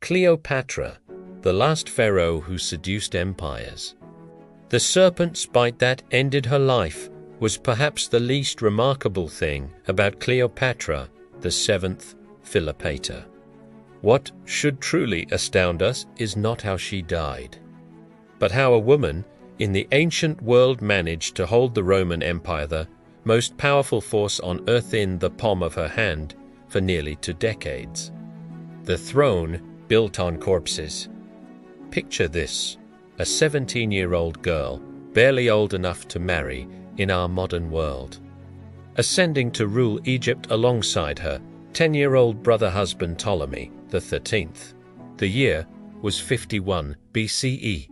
Cleopatra, the last pharaoh who seduced empires. The serpent's bite that ended her life was perhaps the least remarkable thing about Cleopatra, the seventh Philopator. What should truly astound us is not how she died, but how a woman in the ancient world managed to hold the Roman Empire, the most powerful force on earth, in the palm of her hand for nearly 2 decades. The throne built on corpses. Picture this: a 17-year-old girl, barely old enough to marry in our modern world, ascending to rule Egypt alongside her 10-year-old brother-husband Ptolemy XIII. The year was 51 BCE,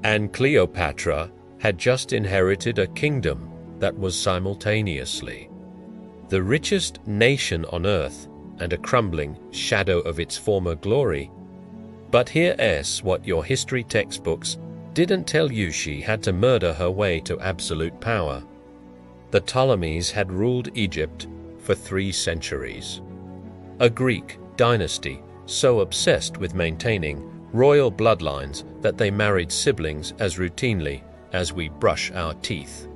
and Cleopatra had just inherited a kingdom that was simultaneously the richest nation on earth and a crumbling shadow of its former glory. But here's what your history textbooks didn't tell you: she had to murder her way to absolute power. The Ptolemies had ruled Egypt for 3 centuries. A Greek dynasty so obsessed with maintaining royal bloodlines that they married siblings as routinely as we brush our teeth.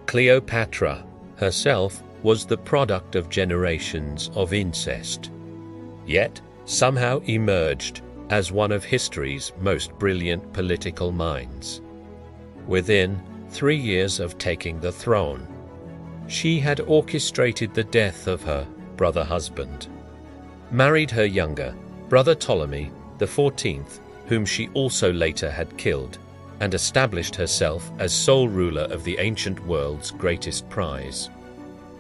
Cleopatra herself was the product of generations of incest, yet somehow emerged as one of history's most brilliant political minds. Within 3 years of taking the throne, she had orchestrated the death of her brother-husband, married her younger brother Ptolemy XIV, whom she also later had killed, and established herself as sole ruler of the ancient world's greatest prize,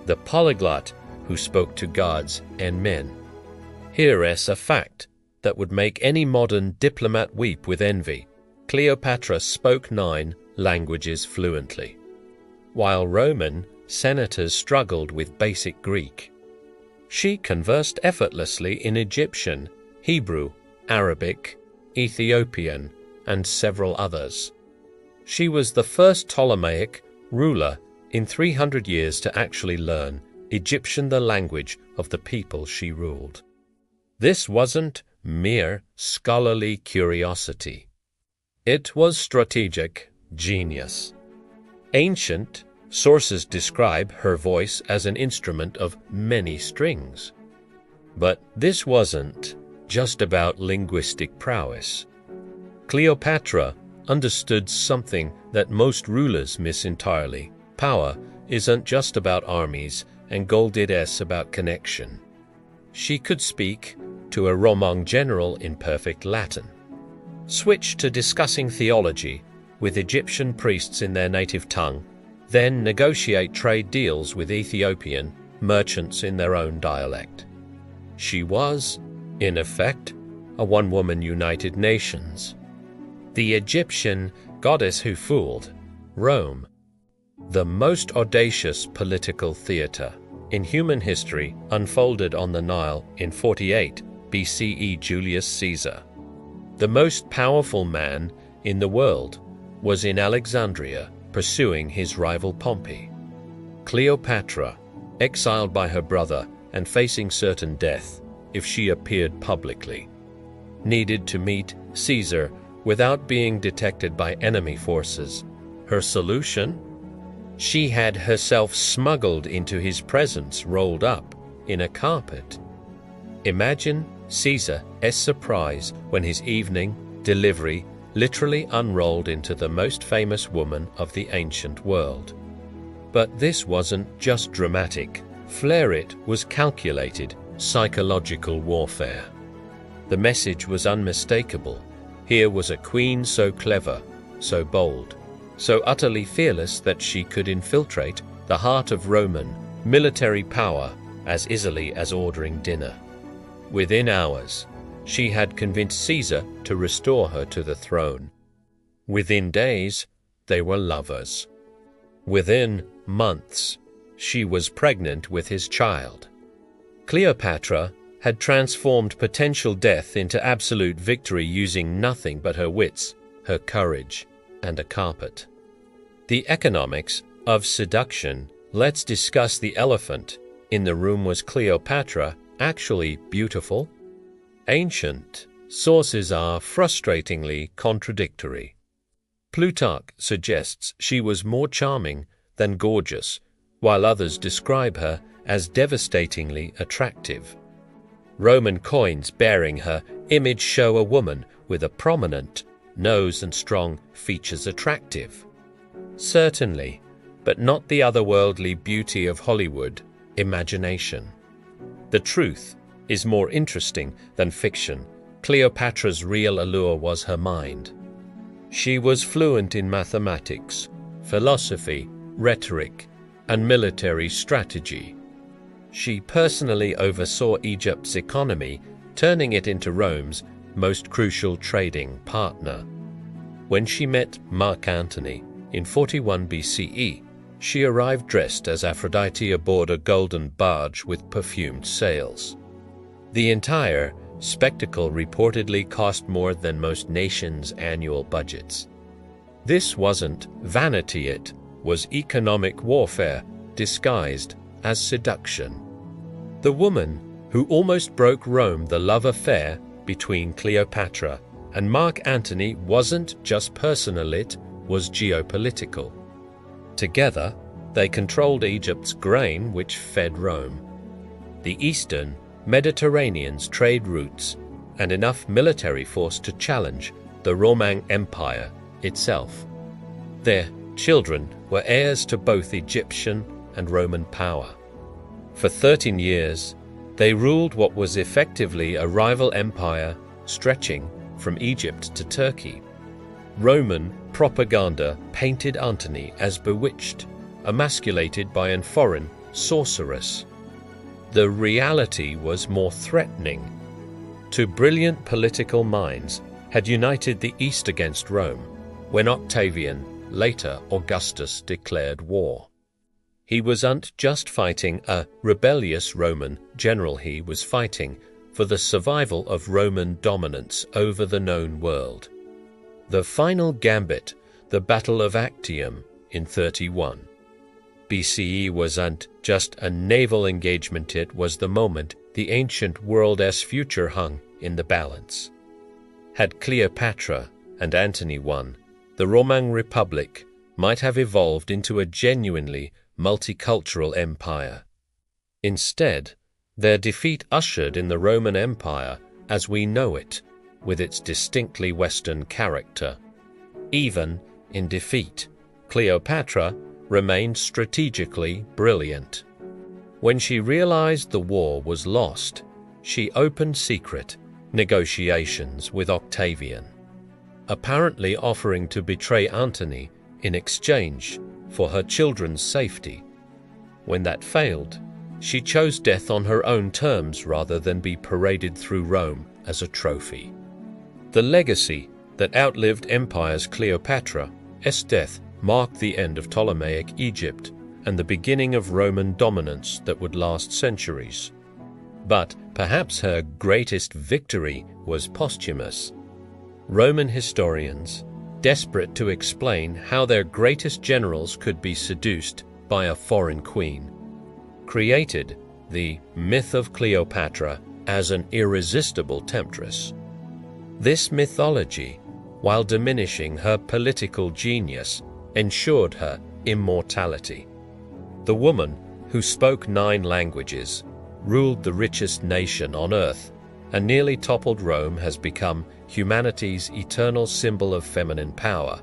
the polyglot who spoke to gods and men. Here's a fact that would make any modern diplomat weep with envy: Cleopatra spoke 9 languages fluently, while Roman senators struggled with basic Greek. She conversed effortlessly in Egyptian, Hebrew, Arabic, Ethiopian, and several others. She was the first Ptolemaic ruler in 300 years to actually learn Egyptian, the language of the people she ruled. This wasn't mere scholarly curiosity. It was strategic genius. Ancient sources describe her voice as an instrument of many strings. But this wasn't just about linguistic prowess. Cleopatra understood something that most rulers miss entirely: power isn't just about armies, and gold is about connection. She could speak to a Roman general in perfect Latin, switch to discussing theology with Egyptian priests in their native tongue, then negotiate trade deals with Ethiopian merchants in their own dialect. She was, in effect, a one-woman United Nations, the Egyptian goddess who fooled Rome. The most audacious political theater in human history unfolded on the Nile in 48 BCE. Julius Caesar, the most powerful man in the world, was in Alexandria pursuing his rival Pompey. Cleopatra, exiled by her brother and facing certain death if she appeared publicly, needed to meet Caesar without being detected by enemy forces. Her solution? She had herself smuggled into his presence, rolled up in a carpet. Imagine Caesar's surprise when his evening delivery literally unrolled into the most famous woman of the ancient world. But this wasn't just dramatic. It was calculated psychological warfare. The message was unmistakable. Here was a queen so clever, so bold, so utterly fearless that she could infiltrate the heart of Roman military power as easily as ordering dinner. Within hours, she had convinced Caesar to restore her to the throne. Within days, they were lovers. Within months, she was pregnant with his child. Cleopatra had transformed potential death into absolute victory using nothing but her wits, her courage, and a carpet. The economics of seduction. Let's discuss the elephant in the room. Was Cleopatra actually beautiful? Ancient sources are frustratingly contradictory. Plutarch suggests she was more charming than gorgeous, while others describe her as devastatingly attractive. Roman coins bearing her image show a woman with a prominent nose and strong features attractive. Certainly, but not the otherworldly beauty of Hollywood imagination. The truth is more interesting than fiction. Cleopatra's real allure was her mind. She was fluent in mathematics, philosophy, rhetoric, and military strategy. She personally oversaw Egypt's economy, turning it into Rome's most crucial trading partner. When she met Mark Antony in 41 BCE, she arrived dressed as Aphrodite aboard a golden barge with perfumed sails. The entire spectacle reportedly cost more than most nations' annual budgets. This wasn't vanity, it was economic warfare disguised as seduction. The woman who almost broke Rome, the love affair between Cleopatra and Mark Antony, wasn't just personal, it was geopolitical. Together, they controlled Egypt's grain, which fed Rome, the eastern Mediterranean's trade routes, and enough military force to challenge the Roman Empire itself. Their children were heirs to both Egyptian and Roman power. For 13 years, they ruled what was effectively a rival empire stretching from Egypt to Turkey. Roman propaganda painted Antony as bewitched, emasculated by a foreign sorceress. The reality was more threatening. Two brilliant political minds had united the East against Rome when Octavian, later Augustus, declared war. He wasn't just fighting a rebellious Roman general, he was fighting for the survival of Roman dominance over the known world. The final gambit, the Battle of Actium in 31 BCE, wasn't just a naval engagement, it was the moment the ancient world's future hung in the balance. Had Cleopatra and Antony won, the Roman Republic might have evolved into a genuinely multicultural empire. Instead, their defeat ushered in the Roman Empire as we know it, with its distinctly Western character. Even in defeat, Cleopatra remained strategically brilliant. When she realized the war was lost, she opened secret negotiations with Octavian, apparently offering to betray Antony in exchange for her children's safety. When that failed, she chose death on her own terms rather than be paraded through Rome as a trophy. The legacy that outlived empires, Cleopatra's death marked the end of Ptolemaic Egypt and the beginning of Roman dominance that would last centuries. But perhaps her greatest victory was posthumous. Roman historians, desperate to explain how their greatest generals could be seduced by a foreign queen, created the myth of Cleopatra as an irresistible temptress. This mythology, while diminishing her political genius, ensured her immortality. The woman who spoke 9 languages, ruled the richest nation on earth, and nearly toppled Rome has become humanity's eternal symbol of feminine power.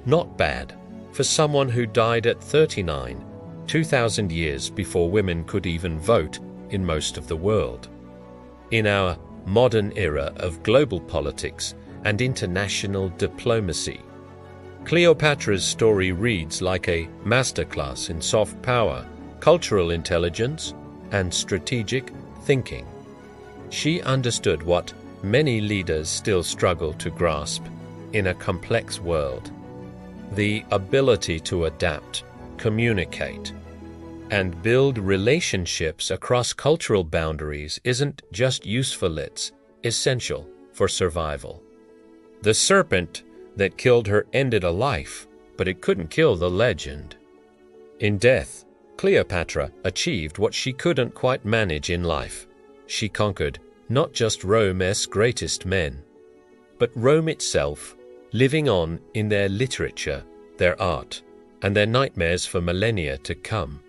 Not bad for someone who died at 39, 2,000 years before women could even vote in most of the world. In our modern era of global politics and international diplomacy, Cleopatra's story reads like a masterclass in soft power, cultural intelligence, and strategic thinking. She understood what many leaders still struggle to grasp in a complex world: the ability to adapt, communicate, and build relationships across cultural boundaries isn't just useful, it's essential for survival. The serpent that killed her ended a life, but it couldn't kill the legend. In death, Cleopatra achieved what she couldn't quite manage in life. She conquered not just Rome's greatest men, but Rome itself, living on in their literature, their art, and their nightmares for millennia to come.